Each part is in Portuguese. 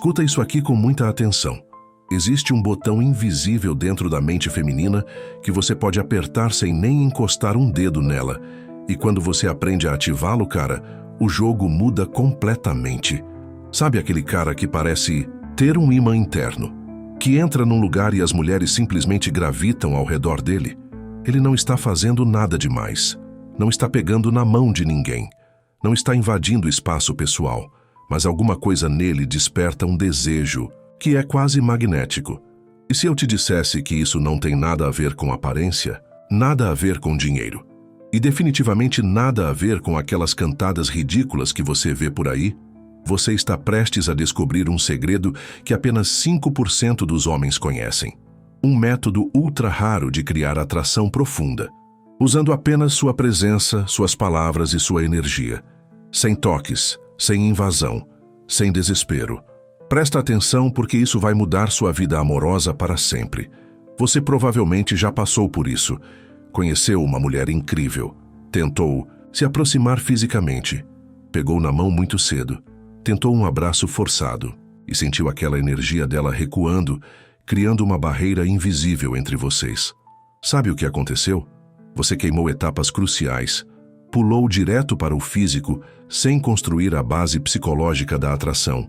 Escuta isso aqui com muita atenção. Existe um botão invisível dentro da mente feminina que você pode apertar sem nem encostar um dedo nela. E quando você aprende a ativá-lo, cara, o jogo muda completamente. Sabe aquele cara que parece ter um imã interno, que entra num lugar e as mulheres simplesmente gravitam ao redor dele? Ele não está fazendo nada demais. Não está pegando na mão de ninguém. Não está invadindo espaço pessoal. Mas alguma coisa nele desperta um desejo que é quase magnético. E se eu te dissesse que isso não tem nada a ver com aparência, nada a ver com dinheiro, e definitivamente nada a ver com aquelas cantadas ridículas que você vê por aí, você está prestes a descobrir um segredo que apenas 5% dos homens conhecem. Um método ultra raro de criar atração profunda, usando apenas sua presença, suas palavras e sua energia. Sem toques, sem invasão, sem desespero. Presta atenção porque isso vai mudar sua vida amorosa para sempre. Você provavelmente já passou por isso. Conheceu uma mulher incrível. Tentou se aproximar fisicamente. Pegou na mão muito cedo. Tentou um abraço forçado e sentiu aquela energia dela recuando, criando uma barreira invisível entre vocês. Sabe o que aconteceu? Você queimou etapas cruciais. Pulou direto para o físico sem construir a base psicológica da atração.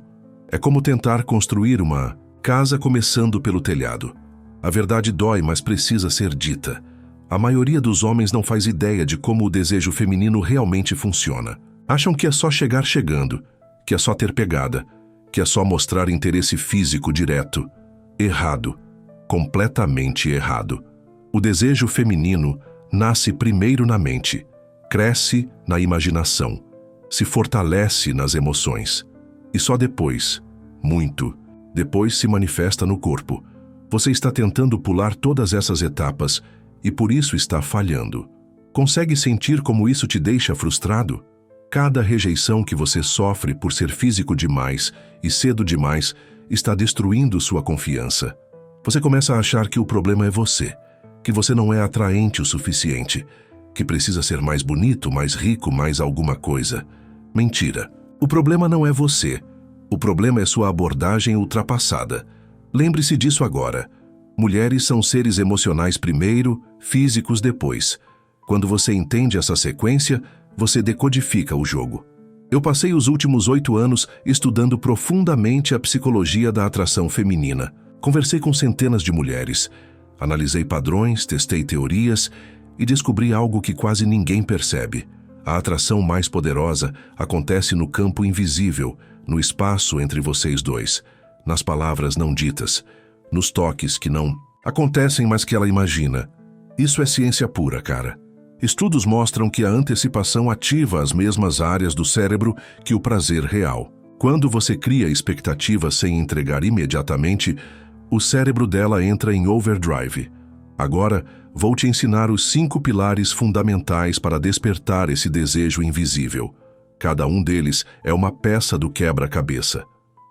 É como tentar construir uma casa começando pelo telhado. A verdade dói, mas precisa ser dita. A maioria dos homens não faz ideia de como o desejo feminino realmente funciona. Acham que é só chegar chegando, que é só ter pegada, que é só mostrar interesse físico direto. Errado. Completamente errado. O desejo feminino nasce primeiro na mente, cresce na imaginação, se fortalece nas emoções e só depois, muito depois, se manifesta no corpo. Você está tentando pular todas essas etapas e por isso está falhando. Consegue sentir como isso te deixa frustrado? Cada rejeição que você sofre por ser físico demais e cedo demais está destruindo sua confiança. Você começa a achar que o problema é você, que você não é atraente o suficiente, que precisa ser mais bonito, mais rico, mais alguma coisa. Mentira. O problema não é você. O problema é sua abordagem ultrapassada. Lembre-se disso agora. Mulheres são seres emocionais primeiro, físicos depois. Quando você entende essa sequência, você decodifica o jogo. Eu passei os últimos 8 anos estudando profundamente a psicologia da atração feminina. Conversei com centenas de mulheres. Analisei padrões, testei teorias e descobri algo que quase ninguém percebe. A atração mais poderosa acontece no campo invisível, no espaço entre vocês dois, nas palavras não ditas, nos toques que não acontecem, mas que ela imagina. Isso é ciência pura, cara. Estudos mostram que a antecipação ativa as mesmas áreas do cérebro que o prazer real. Quando você cria expectativa sem entregar imediatamente, o cérebro dela entra em overdrive. Agora, vou te ensinar os 5 pilares fundamentais para despertar esse desejo invisível. Cada um deles é uma peça do quebra-cabeça.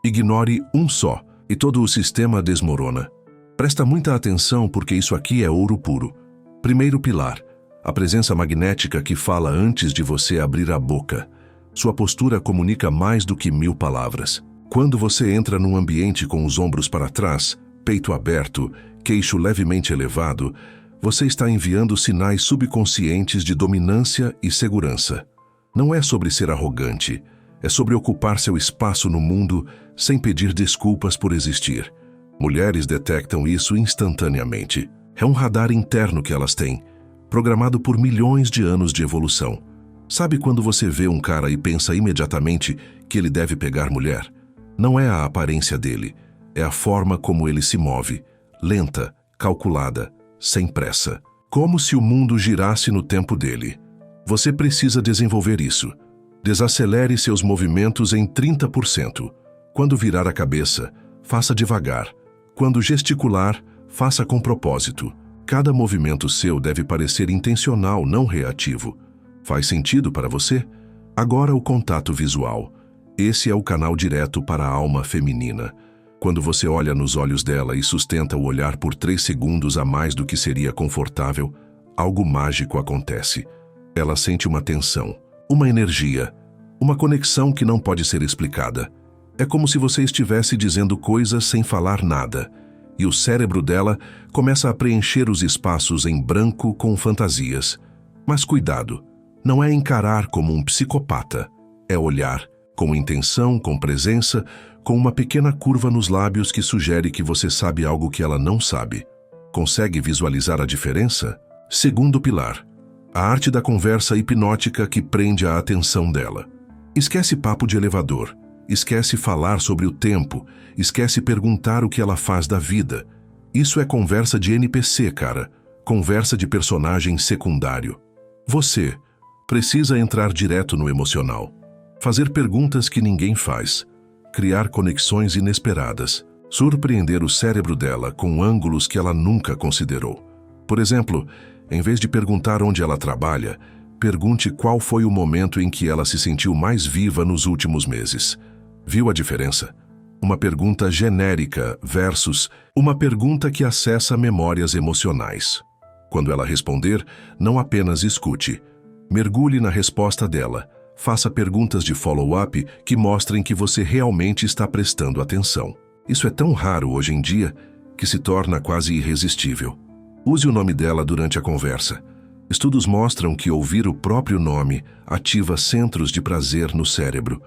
Ignore um só e todo o sistema desmorona. Presta muita atenção porque isso aqui é ouro puro. Primeiro pilar, a presença magnética que fala antes de você abrir a boca. Sua postura comunica mais do que 1000 palavras. Quando você entra num ambiente com os ombros para trás, peito aberto, queixo levemente elevado, você está enviando sinais subconscientes de dominância e segurança. Não é sobre ser arrogante, é sobre ocupar seu espaço no mundo sem pedir desculpas por existir. Mulheres detectam isso instantaneamente. É um radar interno que elas têm, programado por milhões de anos de evolução. Sabe quando você vê um cara e pensa imediatamente que ele deve pegar mulher? Não é a aparência dele, é a forma como ele se move, lenta, calculada, sem pressa. Como se o mundo girasse no tempo dele. Você precisa desenvolver isso. Desacelere seus movimentos em 30%. Quando virar a cabeça, faça devagar. Quando gesticular, faça com propósito. Cada movimento seu deve parecer intencional, não reativo. Faz sentido para você? Agora o contato visual. Esse é o canal direto para a alma feminina. Quando você olha nos olhos dela e sustenta o olhar por 3 segundos a mais do que seria confortável, algo mágico acontece. Ela sente uma tensão, uma energia, uma conexão que não pode ser explicada. É como se você estivesse dizendo coisas sem falar nada, e o cérebro dela começa a preencher os espaços em branco com fantasias. Mas cuidado, não é encarar como um psicopata, é olhar com intenção, com presença, com uma pequena curva nos lábios que sugere que você sabe algo que ela não sabe. Consegue visualizar a diferença? Segundo pilar, a arte da conversa hipnótica que prende a atenção dela. Esquece papo de elevador, esquece falar sobre o tempo, esquece perguntar o que ela faz da vida. Isso é conversa de NPC, cara, conversa de personagem secundário. Você precisa entrar direto no emocional, fazer perguntas que ninguém faz, criar conexões inesperadas, surpreender o cérebro dela com ângulos que ela nunca considerou. Por exemplo, em vez de perguntar onde ela trabalha, pergunte qual foi o momento em que ela se sentiu mais viva nos últimos meses. Viu a diferença? Uma pergunta genérica versus uma pergunta que acessa memórias emocionais. Quando ela responder, não apenas escute. Mergulhe na resposta dela. Faça perguntas de follow-up que mostrem que você realmente está prestando atenção. Isso é tão raro hoje em dia que se torna quase irresistível. Use o nome dela durante a conversa. Estudos mostram que ouvir o próprio nome ativa centros de prazer no cérebro,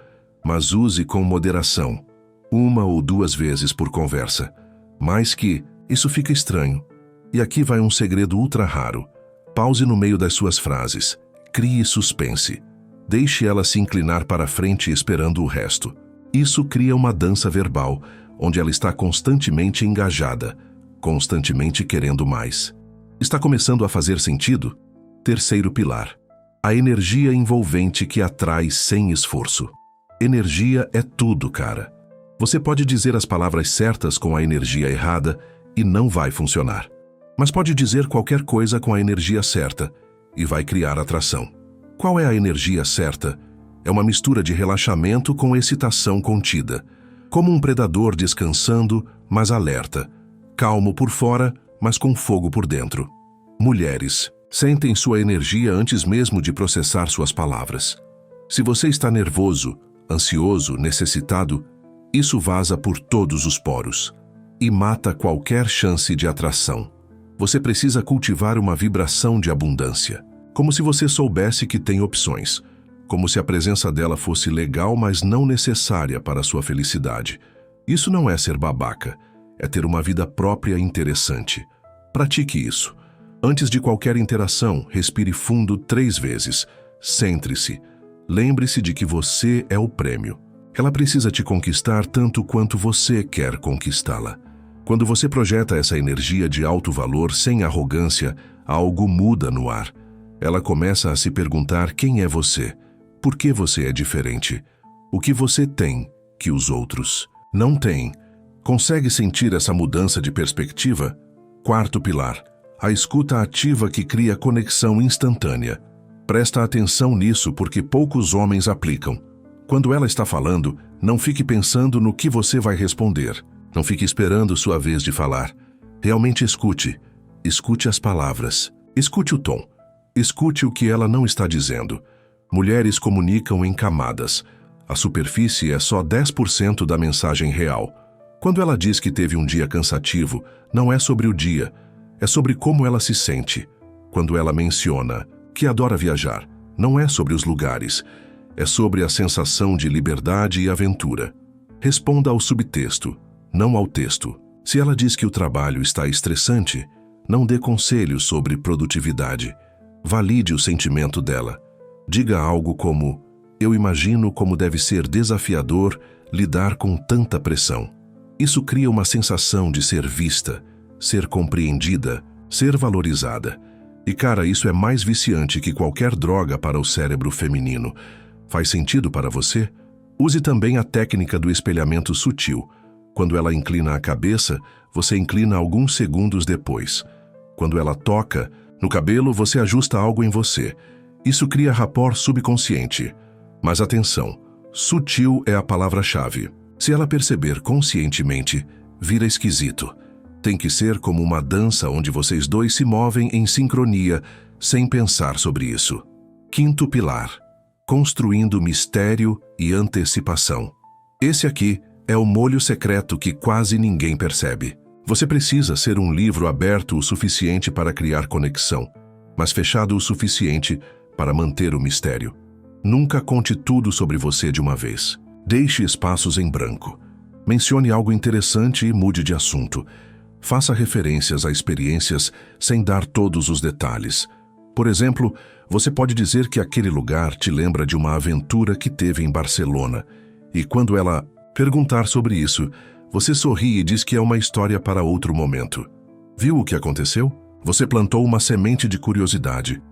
mas use com moderação, 1 ou 2 vezes por conversa. Mais que, isso fica estranho. E aqui vai um segredo ultra raro. Pause no meio das suas frases. Crie suspense. Deixe ela se inclinar para frente esperando o resto. Isso cria uma dança verbal, onde ela está constantemente engajada, constantemente querendo mais. Está começando a fazer sentido? Terceiro pilar. A energia envolvente que atrai sem esforço. Energia é tudo, cara. Você pode dizer as palavras certas com a energia errada e não vai funcionar. Mas pode dizer qualquer coisa com a energia certa e vai criar atração. Qual é a energia certa? É uma mistura de relaxamento com excitação contida. Como um predador descansando, mas alerta. Calmo por fora, mas com fogo por dentro. Mulheres, sentem sua energia antes mesmo de processar suas palavras. Se você está nervoso, ansioso, necessitado, isso vaza por todos os poros e mata qualquer chance de atração. Você precisa cultivar uma vibração de abundância, como se você soubesse que tem opções, como se a presença dela fosse legal, mas não necessária para a sua felicidade. Isso não é ser babaca, é ter uma vida própria interessante. Pratique isso. Antes de qualquer interação, respire fundo 3 vezes. Centre-se. Lembre-se de que você é o prêmio. Ela precisa te conquistar tanto quanto você quer conquistá-la. Quando você projeta essa energia de alto valor sem arrogância, algo muda no ar. Ela começa a se perguntar quem é você, por que você é diferente, o que você tem que os outros não têm. Consegue sentir essa mudança de perspectiva? Quarto pilar, a escuta ativa que cria conexão instantânea. Presta atenção nisso porque poucos homens aplicam. Quando ela está falando, não fique pensando no que você vai responder. Não fique esperando sua vez de falar. Realmente escute. Escute as palavras. Escute o tom. Escute o que ela não está dizendo. Mulheres comunicam em camadas. A superfície é só 10% da mensagem real. Quando ela diz que teve um dia cansativo, não é sobre o dia, é sobre como ela se sente. Quando ela menciona que adora viajar, não é sobre os lugares, é sobre a sensação de liberdade e aventura. Responda ao subtexto, não ao texto. Se ela diz que o trabalho está estressante, não dê conselhos sobre produtividade. Valide o sentimento dela. Diga algo como: eu imagino como deve ser desafiador lidar com tanta pressão. Isso cria uma sensação de ser vista, ser compreendida, ser valorizada. E cara, isso é mais viciante que qualquer droga para o cérebro feminino. Faz sentido para você? Use também a técnica do espelhamento sutil. Quando ela inclina a cabeça, você inclina alguns segundos depois. Quando ela toca no cabelo, você ajusta algo em você. Isso cria rapport subconsciente. Mas atenção, sutil é a palavra-chave. Se ela perceber conscientemente, vira esquisito. Tem que ser como uma dança onde vocês dois se movem em sincronia, sem pensar sobre isso. Quinto pilar, construindo mistério e antecipação. Esse aqui é o molho secreto que quase ninguém percebe. Você precisa ser um livro aberto o suficiente para criar conexão, mas fechado o suficiente para manter o mistério. Nunca conte tudo sobre você de uma vez. Deixe espaços em branco. Mencione algo interessante e mude de assunto. Faça referências a experiências sem dar todos os detalhes. Por exemplo, você pode dizer que aquele lugar te lembra de uma aventura que teve em Barcelona, e quando ela perguntar sobre isso, você sorri e diz que é uma história para outro momento. Viu o que aconteceu? Você plantou uma semente de curiosidade.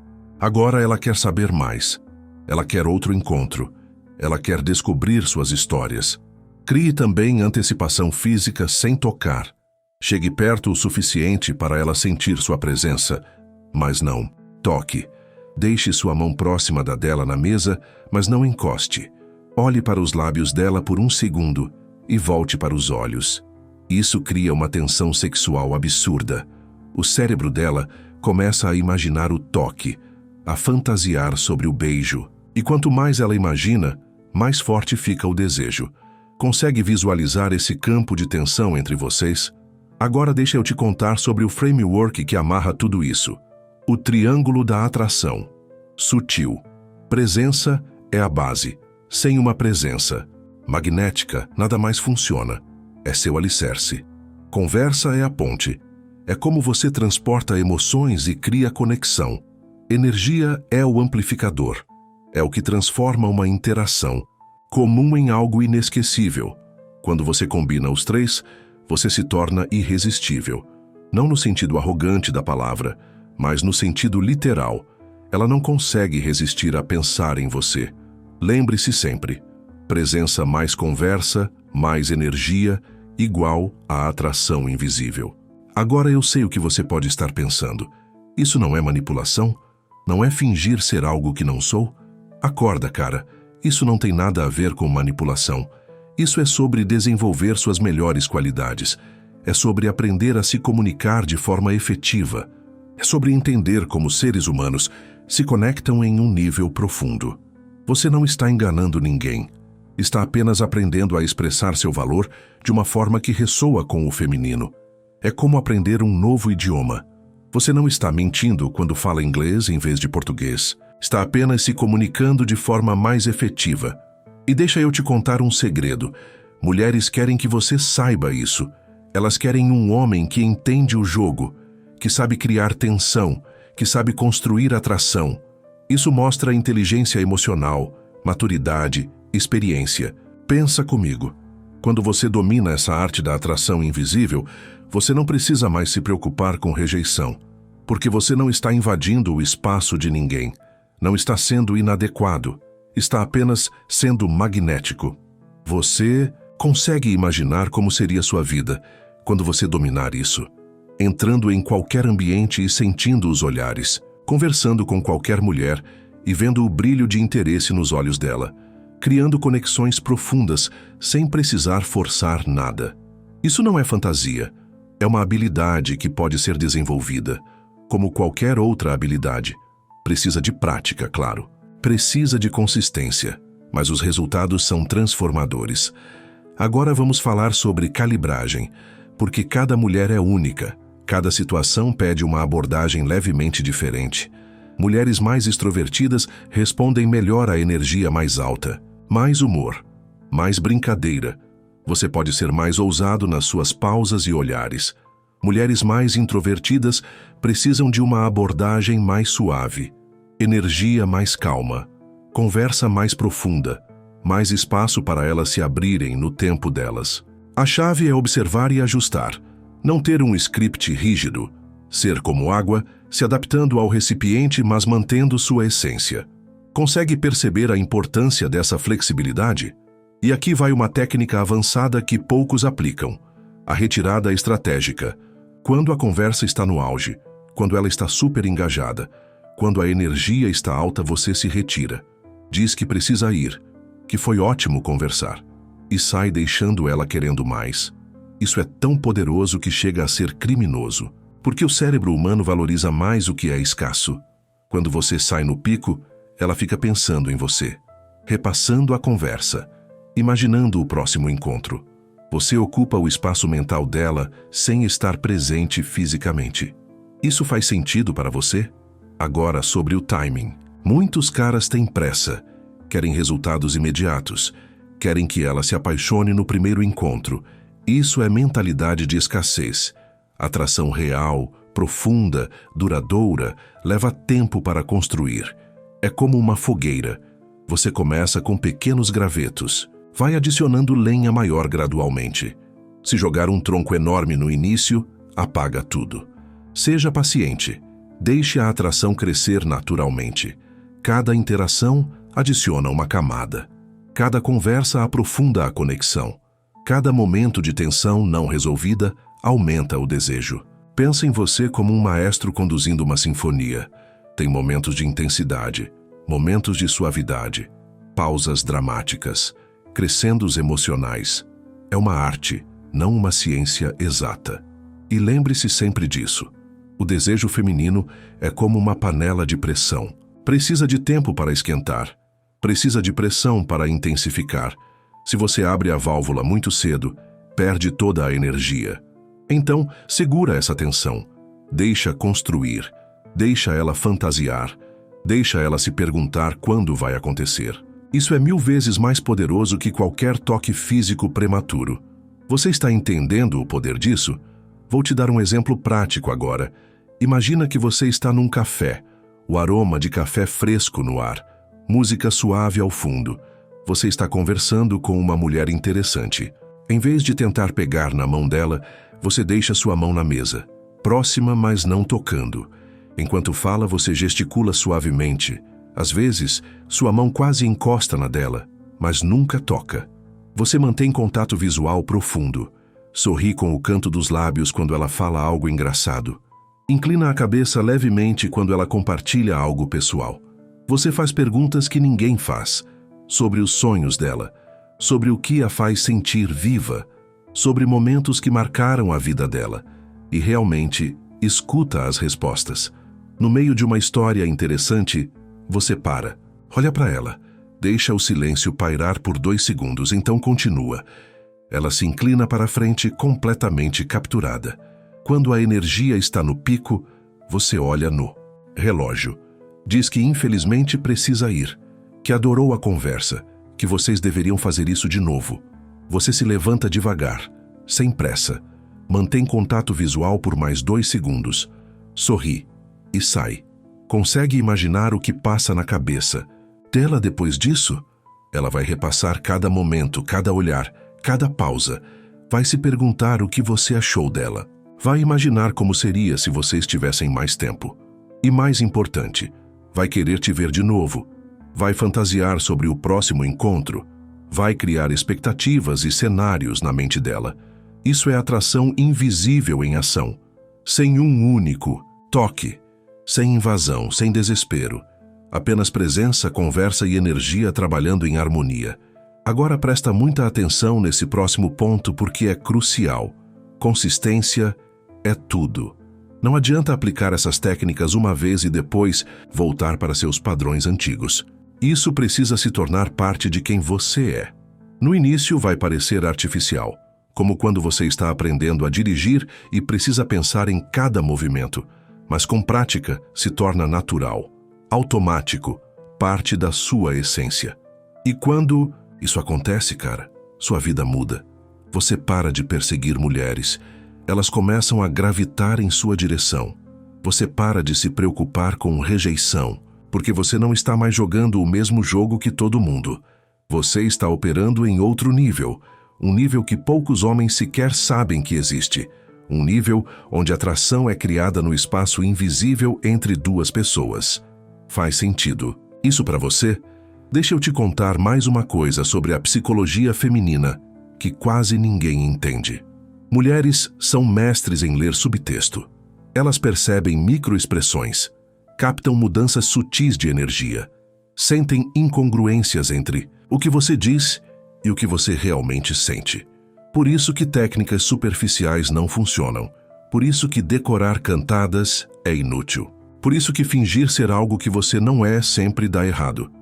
Agora ela quer saber mais. Ela quer outro encontro. Ela quer descobrir suas histórias. Crie também antecipação física sem tocar. Chegue perto o suficiente para ela sentir sua presença, mas não toque. Deixe sua mão próxima da dela na mesa, mas não encoste. Olhe para os lábios dela por um segundo e volte para os olhos. Isso cria uma tensão sexual absurda. O cérebro dela começa a imaginar o toque, a fantasiar sobre o beijo. E quanto mais ela imagina, mais forte fica o desejo. Consegue visualizar esse campo de tensão entre vocês? Agora deixa eu te contar sobre o framework que amarra tudo isso. O triângulo da atração. Sutil. Presença é a base. Sem uma presença magnética, nada mais funciona. É seu alicerce. Conversa é a ponte. É como você transporta emoções e cria conexão. Energia é o amplificador. É o que transforma uma interação comum em algo inesquecível. Quando você combina os três, você se torna irresistível. Não no sentido arrogante da palavra, mas no sentido literal. Ela não consegue resistir a pensar em você. Lembre-se sempre, presença mais conversa, mais energia, igual à atração invisível. Agora eu sei o que você pode estar pensando. Isso não é manipulação? Não é fingir ser algo que não sou? Acorda, cara. Isso não tem nada a ver com manipulação. Isso é sobre desenvolver suas melhores qualidades. É sobre aprender a se comunicar de forma efetiva. É sobre entender como seres humanos se conectam em um nível profundo. Você não está enganando ninguém. Está apenas aprendendo a expressar seu valor de uma forma que ressoa com o feminino. É como aprender um novo idioma. Você não está mentindo quando fala inglês em vez de português. Está apenas se comunicando de forma mais efetiva. E deixa eu te contar um segredo. Mulheres querem que você saiba isso. Elas querem um homem que entende o jogo, que sabe criar tensão, que sabe construir atração. Isso mostra inteligência emocional, maturidade, experiência. Pensa comigo. Quando você domina essa arte da atração invisível, você não precisa mais se preocupar com rejeição, porque você não está invadindo o espaço de ninguém. Não está sendo inadequado. Está apenas sendo magnético. Você consegue imaginar como seria sua vida quando você dominar isso? Entrando em qualquer ambiente e sentindo os olhares, conversando com qualquer mulher e vendo o brilho de interesse nos olhos dela, criando conexões profundas sem precisar forçar nada. Isso não é fantasia. É uma habilidade que pode ser desenvolvida, como qualquer outra habilidade. Precisa de prática, claro. Precisa de consistência, mas os resultados são transformadores. Agora vamos falar sobre calibragem, porque cada mulher é única. Cada situação pede uma abordagem levemente diferente. Mulheres mais extrovertidas respondem melhor à energia mais alta. Mais humor, mais brincadeira. Você pode ser mais ousado nas suas pausas e olhares. Mulheres mais introvertidas precisam de uma abordagem mais suave. Energia mais calma. Conversa mais profunda. Mais espaço para elas se abrirem no tempo delas. A chave é observar e ajustar. Não ter um script rígido. Ser como água, se adaptando ao recipiente, mas mantendo sua essência. Consegue perceber a importância dessa flexibilidade? E aqui vai uma técnica avançada que poucos aplicam. A retirada estratégica. Quando a conversa está no auge, quando ela está super engajada, quando a energia está alta, você se retira. Diz que precisa ir, que foi ótimo conversar, e sai deixando ela querendo mais. Isso é tão poderoso que chega a ser criminoso, porque o cérebro humano valoriza mais o que é escasso. Quando você sai no pico, ela fica pensando em você, repassando a conversa. imaginando o próximo encontro. Você ocupa o espaço mental dela sem estar presente fisicamente. Isso faz sentido para você? Agora, sobre o timing. Muitos caras têm pressa, querem resultados imediatos, querem que ela se apaixone no primeiro encontro. Isso é mentalidade de escassez. Atração real, profunda, duradoura, leva tempo para construir. É como uma fogueira. Você começa com pequenos gravetos. Vai adicionando lenha maior gradualmente. Se jogar um tronco enorme no início, apaga tudo. Seja paciente. Deixe a atração crescer naturalmente. Cada interação adiciona uma camada. Cada conversa aprofunda a conexão. Cada momento de tensão não resolvida aumenta o desejo. Pensa em você como um maestro conduzindo uma sinfonia. Tem momentos de intensidade, momentos de suavidade, pausas dramáticas, crescendos emocionais. É uma arte, não uma ciência exata. E lembre-se sempre disso. O desejo feminino é como uma panela de pressão. Precisa de tempo para esquentar. Precisa de pressão para intensificar. Se você abre a válvula muito cedo, perde toda a energia. Então, segura essa tensão. Deixa construir. Deixa ela fantasiar. Deixa ela se perguntar quando vai acontecer. Isso é 1000 vezes mais poderoso que qualquer toque físico prematuro. Você está entendendo o poder disso? Vou te dar um exemplo prático agora. Imagina que você está num café, o aroma de café fresco no ar, música suave ao fundo. Você está conversando com uma mulher interessante. Em vez de tentar pegar na mão dela, você deixa sua mão na mesa, próxima, mas não tocando. Enquanto fala, você gesticula suavemente. Às vezes, sua mão quase encosta na dela, mas nunca toca. Você mantém contato visual profundo. Sorri com o canto dos lábios quando ela fala algo engraçado. Inclina a cabeça levemente quando ela compartilha algo pessoal. Você faz perguntas que ninguém faz, sobre os sonhos dela, sobre o que a faz sentir viva, sobre momentos que marcaram a vida dela, e realmente escuta as respostas. No meio de uma história interessante, você para, olha para ela, deixa o silêncio pairar por 2 segundos, então continua. Ela se inclina para a frente completamente capturada. Quando a energia está no pico, você olha no relógio. Diz que infelizmente precisa ir, que adorou a conversa, que vocês deveriam fazer isso de novo. Você se levanta devagar, sem pressa. Mantém contato visual por mais 2 segundos. Sorri e sai. Consegue imaginar o que passa na cabeça dela depois disso? Ela vai repassar cada momento, cada olhar, cada pausa. Vai se perguntar o que você achou dela. Vai imaginar como seria se vocês tivessem mais tempo. E mais importante, vai querer te ver de novo. Vai fantasiar sobre o próximo encontro. Vai criar expectativas e cenários na mente dela. Isso é atração invisível em ação. Sem um único toque. Sem invasão, sem desespero. Apenas presença, conversa e energia trabalhando em harmonia. Agora presta muita atenção nesse próximo ponto porque é crucial. Consistência é tudo. Não adianta aplicar essas técnicas uma vez e depois voltar para seus padrões antigos. Isso precisa se tornar parte de quem você é. No início vai parecer artificial, como quando você está aprendendo a dirigir e precisa pensar em cada movimento. Mas com prática se torna natural, automático, parte da sua essência. E quando isso acontece, cara, sua vida muda. Você para de perseguir mulheres. Elas começam a gravitar em sua direção. Você para de se preocupar com rejeição, porque você não está mais jogando o mesmo jogo que todo mundo. Você está operando em outro nível, um nível que poucos homens sequer sabem que existe. Um nível onde a atração é criada no espaço invisível entre 2 pessoas. Faz sentido isso para você? Deixa eu te contar mais uma coisa sobre a psicologia feminina que quase ninguém entende. Mulheres são mestres em ler subtexto. Elas percebem microexpressões, captam mudanças sutis de energia, sentem incongruências entre o que você diz e o que você realmente sente. Por isso que técnicas superficiais não funcionam. Por isso que decorar cantadas é inútil. Por isso que fingir ser algo que você não é sempre dá errado.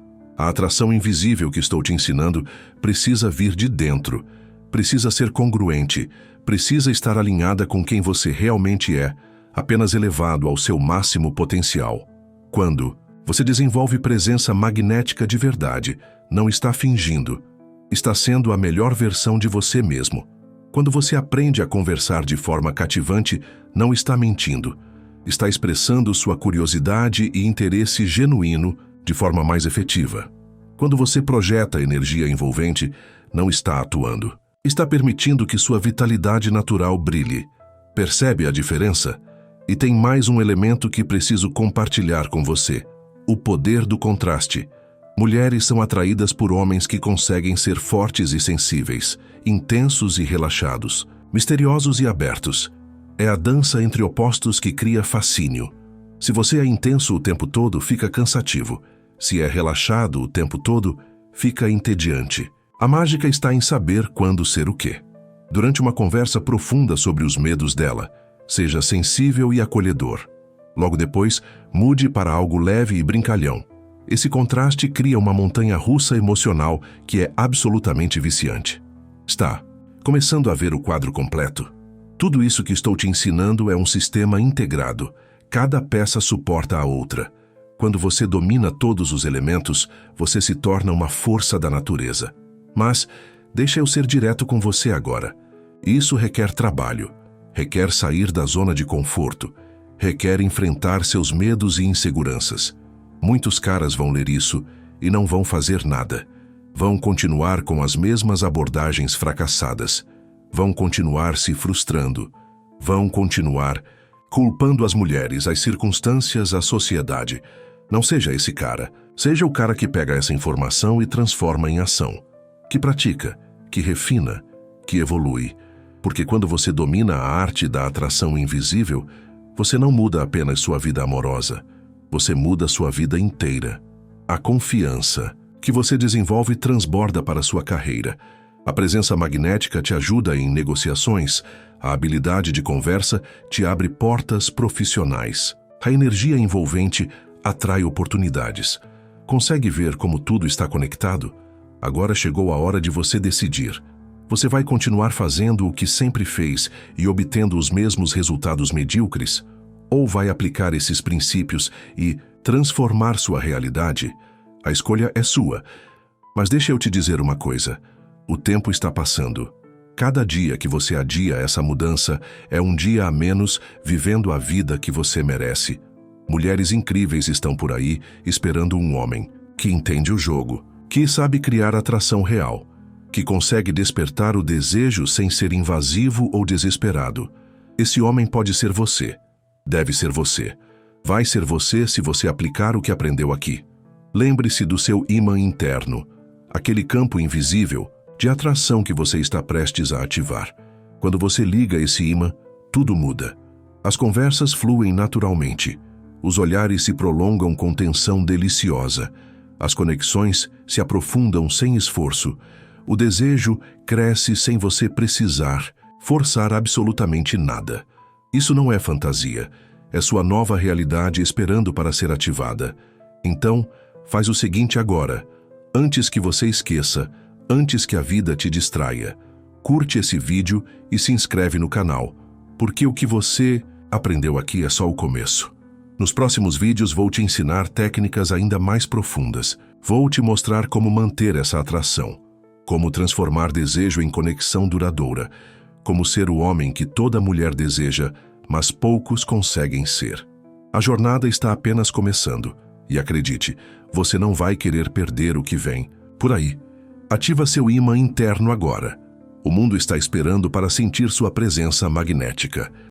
A atração invisível que estou te ensinando precisa vir de dentro, precisa ser congruente, precisa estar alinhada com quem você realmente é, apenas elevado ao seu máximo potencial. Quando você desenvolve presença magnética de verdade, não está fingindo, está sendo a melhor versão de você mesmo. Quando você aprende a conversar de forma cativante, não está mentindo, está expressando sua curiosidade e interesse genuíno de forma mais efetiva. Quando você projeta energia envolvente, não está atuando, está permitindo que sua vitalidade natural brilhe. Percebe a diferença? E tem mais um elemento que preciso compartilhar com você: o poder do contraste. Mulheres são atraídas por homens que conseguem ser fortes e sensíveis, intensos e relaxados, misteriosos e abertos. É a dança entre opostos que cria fascínio. Se você é intenso o tempo todo, fica cansativo. Se é relaxado o tempo todo, fica entediante. A mágica está em saber quando ser o quê. Durante uma conversa profunda sobre os medos dela, seja sensível e acolhedor. Logo depois, mude para algo leve e brincalhão. Esse contraste cria uma montanha-russa emocional que é absolutamente viciante. Está começando a ver o quadro completo? Tudo isso que estou te ensinando é um sistema integrado. Cada peça suporta a outra. Quando você domina todos os elementos, você se torna uma força da natureza. Mas, deixa eu ser direto com você agora. Isso requer trabalho, requer sair da zona de conforto, requer enfrentar seus medos e inseguranças. Muitos caras vão ler isso e não vão fazer nada. Vão continuar com as mesmas abordagens fracassadas. Vão continuar se frustrando. Vão continuar culpando as mulheres, as circunstâncias, a sociedade. Não seja esse cara. Seja o cara que pega essa informação e transforma em ação. Que pratica, que refina, que evolui. Porque quando você domina a arte da atração invisível, você não muda apenas sua vida amorosa. Você muda sua vida inteira. A confiança que você desenvolve transborda para sua carreira. A presença magnética te ajuda em negociações. A habilidade de conversa te abre portas profissionais. A energia envolvente atrai oportunidades. Consegue ver como tudo está conectado? Agora chegou a hora de você decidir. Você vai continuar fazendo o que sempre fez e obtendo os mesmos resultados medíocres? Ou vai aplicar esses princípios e transformar sua realidade? A escolha é sua. Mas deixa eu te dizer uma coisa. O tempo está passando. Cada dia que você adia essa mudança é um dia a menos vivendo a vida que você merece. Mulheres incríveis estão por aí esperando um homem que entende o jogo, que sabe criar atração real, que consegue despertar o desejo sem ser invasivo ou desesperado. Esse homem pode ser você. Deve ser você. Vai ser você se você aplicar o que aprendeu aqui. Lembre-se do seu ímã interno, aquele campo invisível de atração que você está prestes a ativar. Quando você liga esse ímã, tudo muda. As conversas fluem naturalmente. Os olhares se prolongam com tensão deliciosa. As conexões se aprofundam sem esforço. O desejo cresce sem você precisar forçar absolutamente nada. Isso não é fantasia, é sua nova realidade esperando para ser ativada. Então, faz o seguinte agora, antes que você esqueça, antes que a vida te distraia. Curte esse vídeo e se inscreve no canal, porque o que você aprendeu aqui é só o começo. Nos próximos vídeos vou te ensinar técnicas ainda mais profundas. Vou te mostrar como manter essa atração, como transformar desejo em conexão duradoura, como ser o homem que toda mulher deseja, mas poucos conseguem ser. A jornada está apenas começando, e acredite, você não vai querer perder o que vem por aí. Ativa seu ímã interno agora. O mundo está esperando para sentir sua presença magnética.